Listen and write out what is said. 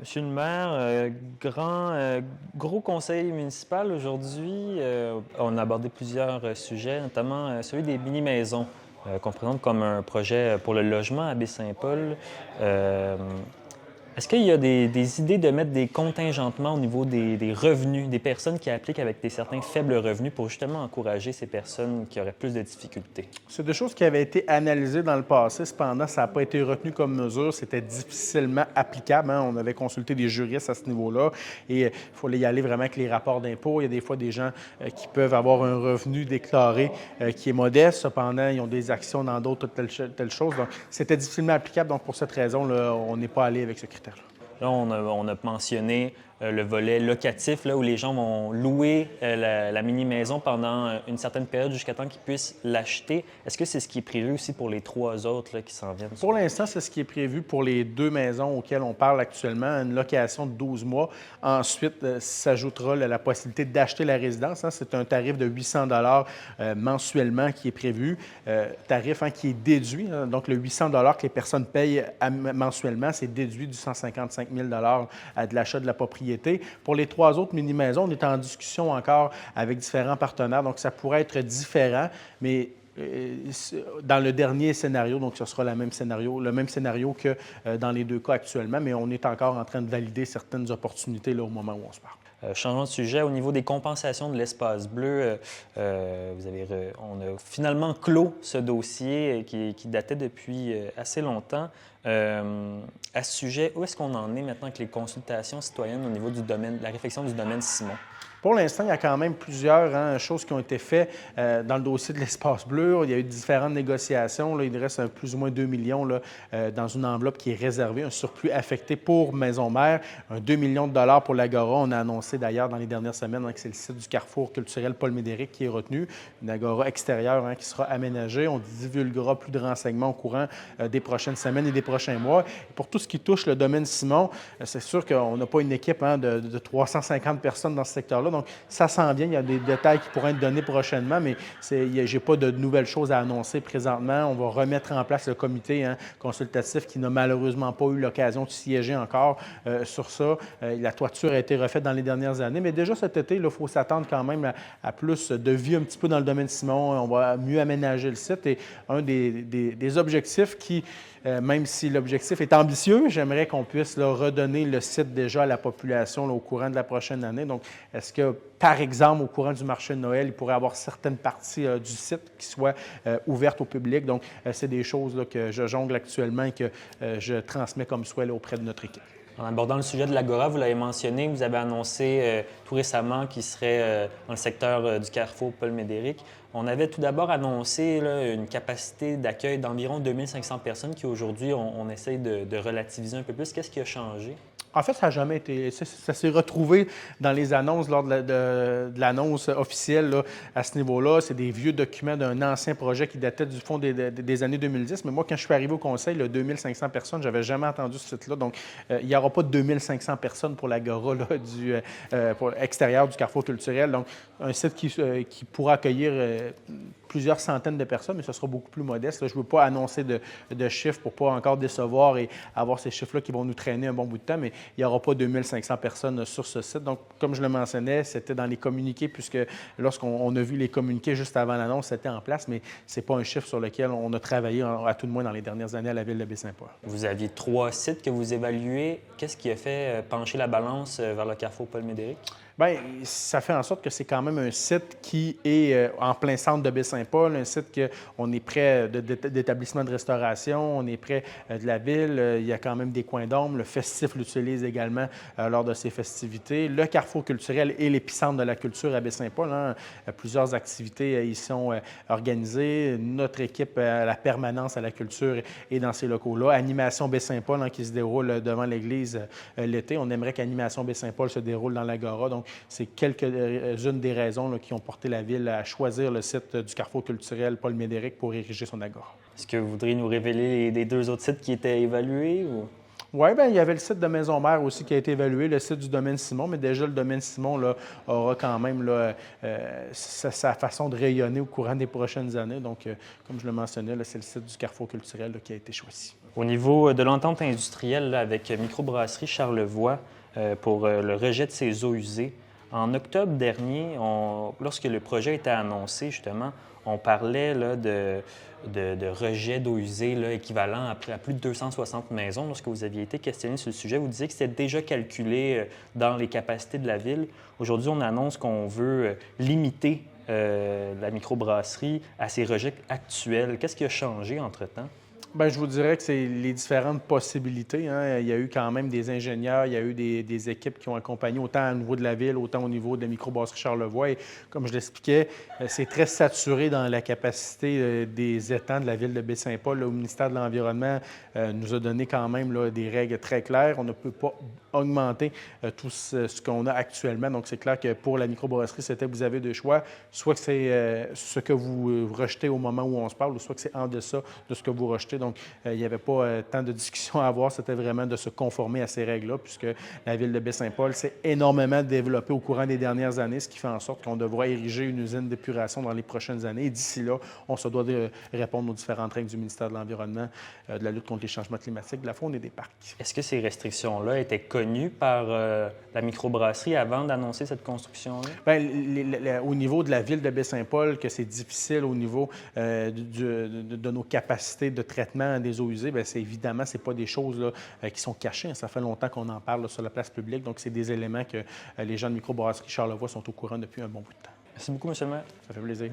Monsieur le maire, gros conseil municipal aujourd'hui. On a abordé plusieurs sujets, notamment celui des mini-maisons qu'on présente comme un projet pour le logement à Baie-Saint-Paul. Euh, Est-ce qu'il y a des idées de mettre des contingentements au niveau des revenus, des personnes qui appliquent avec des certains faibles revenus pour justement encourager ces personnes qui auraient plus de difficultés? C'est des choses qui avaient été analysées dans le passé. Cependant, ça n'a pas été retenu comme mesure. C'était difficilement applicable, hein. On avait consulté des juristes à ce niveau-là et il fallait y aller vraiment avec les rapports d'impôts. Il y a des fois des gens qui peuvent avoir un revenu déclaré qui est modeste. Cependant, ils ont des actions dans d'autres telle chose. Donc, c'était difficilement applicable. Donc, pour cette raison, là, on n'est pas allé avec ce critère-là. Là, on a mentionné le volet locatif, là, où les gens vont louer la mini-maison pendant une certaine période jusqu'à temps qu'ils puissent l'acheter. Est-ce que c'est ce qui est prévu aussi pour les trois autres là, qui s'en viennent? Pour l'instant, c'est ce qui est prévu pour les deux maisons auxquelles on parle actuellement, une location de 12 mois. Ensuite, s'ajoutera la possibilité d'acheter la résidence, hein. C'est un tarif de 800 mensuellement qui est prévu, tarif qui est déduit, hein. Donc, le 800 que les personnes payent mensuellement, c'est déduit du 155 000 de l'achat de la propriété. Pour les trois autres mini-maisons, on est en discussion encore avec différents partenaires, donc ça pourrait être différent, mais dans le dernier scénario, donc ce sera le même scénario que dans les deux cas actuellement, mais on est encore en train de valider certaines opportunités là, au moment où on se parle. Changeons de sujet. Au niveau des compensations de l'espace bleu, on a finalement clos ce dossier qui datait depuis assez longtemps. À ce sujet, où est-ce qu'on en est maintenant avec les consultations citoyennes au niveau du domaine, de la réflexion du domaine Simon? Pour l'instant, il y a quand même plusieurs choses qui ont été faites dans le dossier de l'espace bleu. Il y a eu différentes négociations. Là, il reste plus ou moins 2 millions là, dans une enveloppe qui est réservée, un surplus affecté pour Maison-Mère, un 2 millions de dollars pour l'Agora. On a annoncé d'ailleurs dans les dernières semaines que c'est le site du Carrefour culturel Paul-Médéric qui est retenu, une Agora extérieure qui sera aménagée. On divulguera plus de renseignements au courant des prochaines semaines et des prochains mois. Et pour tout ce qui touche le domaine Simon, c'est sûr qu'on n'a pas une équipe de 350 personnes dans ce secteur-là. Donc, ça s'en vient. Il y a des détails qui pourraient être donnés prochainement, mais je n'ai pas de nouvelles choses à annoncer présentement. On va remettre en place le comité consultatif qui n'a malheureusement pas eu l'occasion de siéger encore sur ça. La toiture a été refaite dans les dernières années, mais déjà cet été, il faut s'attendre quand même à plus de vie un petit peu dans le domaine Simon. On va mieux aménager le site et un des objectifs qui même si l'objectif est ambitieux, j'aimerais qu'on puisse redonner le site déjà à la population au courant de la prochaine année. Donc, est-ce que, par exemple, au courant du marché de Noël, il pourrait y avoir certaines parties du site qui soient ouvertes au public? Donc, c'est des choses que je jongle actuellement et que je transmets comme souhait auprès de notre équipe. En abordant le sujet de l'Agora, vous l'avez mentionné, vous avez annoncé tout récemment qu'il serait dans le secteur du Carrefour Paul-Médéric. On avait tout d'abord annoncé une capacité d'accueil d'environ 2500 personnes qui aujourd'hui, on essaye de relativiser un peu plus. Qu'est-ce qui a changé? En fait, ça n'a jamais été. Ça s'est retrouvé dans les annonces, lors de l'annonce officielle là, à ce niveau-là. C'est des vieux documents d'un ancien projet qui datait du fond des années 2010. Mais moi, quand je suis arrivé au conseil, 2500 personnes, je n'avais jamais entendu ce site-là. Donc, il n'y aura pas de 2500 personnes pour l'Agora pour l'extérieur du Carrefour culturel. Donc, un site qui pourra accueillir plusieurs centaines de personnes, mais ce sera beaucoup plus modeste. Là, je ne veux pas annoncer de chiffres pour ne pas encore décevoir et avoir ces chiffres-là qui vont nous traîner un bon bout de temps, mais il n'y aura pas 2500 personnes sur ce site. Donc, comme je le mentionnais, c'était dans les communiqués, puisque lorsqu'on a vu les communiqués juste avant l'annonce, c'était en place, mais ce n'est pas un chiffre sur lequel on a travaillé, à tout le moins dans les dernières années, à la ville de Baie-Saint-Paul. Vous aviez 3 sites que vous évaluez. Qu'est-ce qui a fait pencher la balance vers le Carrefour Paul-Médéric? Bien, ça fait en sorte que c'est quand même un site qui est en plein centre de Baie-Saint-Paul, un site qu'on est près d'établissements de restauration, on est près de la ville, il y a quand même des coins d'ombre. Le festif l'utilise également lors de ses festivités. Le Carrefour culturel est l'épicentre de la culture à Baie-Saint-Paul, hein. Plusieurs activités y sont organisées. Notre équipe à la permanence à la culture est dans ces locaux-là. Animation Baie-Saint-Paul qui se déroule devant l'église l'été. On aimerait qu'Animation Baie-Saint-Paul se déroule dans l'Agora. Donc, c'est quelques-unes des raisons qui ont porté la ville à choisir le site du Carrefour culturel Paul-Médéric pour ériger son agora. Est-ce que vous voudriez nous révéler les 2 autres sites qui étaient évalués? Ou... Oui, bien, il y avait le site de Maison-Mère aussi qui a été évalué, le site du domaine Simon, mais déjà le domaine Simon là, aura quand même là, sa façon de rayonner au courant des prochaines années. Donc, comme je le mentionnais, là, c'est le site du Carrefour culturel là, qui a été choisi. Au niveau de l'entente industrielle là, avec Microbrasserie Charlevoix pour le rejet de ses eaux usées, en octobre dernier, lorsque le projet était annoncé, justement, on parlait là, de rejet d'eau usée là, équivalent à plus de 260 maisons. Lorsque vous aviez été questionné sur le sujet, vous disiez que c'était déjà calculé dans les capacités de la ville. Aujourd'hui, on annonce qu'on veut limiter la microbrasserie à ses rejets actuels. Qu'est-ce qui a changé entre-temps? Bien, je vous dirais que c'est les différentes possibilités. Hein. Il y a eu quand même des ingénieurs, il y a eu des équipes qui ont accompagné autant au niveau de la ville, autant au niveau de la microbrasserie Charlevoix. Et comme je l'expliquais, c'est très saturé dans la capacité des étangs de la ville de Baie-Saint-Paul. Le ministère de l'Environnement nous a donné quand même là, des règles très claires. On ne peut pas augmenter tout ce qu'on a actuellement. Donc, c'est clair que pour la microbrasserie, vous avez deux choix. Soit que c'est ce que vous rejetez au moment où on se parle, ou soit que c'est en deçà de ce que vous rejetez. Donc, il n'y avait pas tant de discussions à avoir. C'était vraiment de se conformer à ces règles-là, puisque la ville de Baie-Saint-Paul s'est énormément développée au courant des dernières années, ce qui fait en sorte qu'on devra ériger une usine d'épuration dans les prochaines années. Et d'ici là, on se doit de répondre aux différentes règles du ministère de l'Environnement, de la lutte contre les changements climatiques, de la faune et des parcs. Est-ce que ces restrictions-là étaient connues par la microbrasserie avant d'annoncer cette construction-là? Bien, au niveau de la ville de Baie-Saint-Paul, que c'est difficile au niveau de nos capacités de traitement des eaux usées, bien, évidemment, ce n'est pas des choses là, qui sont cachées. Ça fait longtemps qu'on en parle là, sur la place publique. Donc, c'est des éléments que les gens de microbrasserie Charlevoix sont au courant depuis un bon bout de temps. Merci beaucoup, M. le maire. Ça fait plaisir.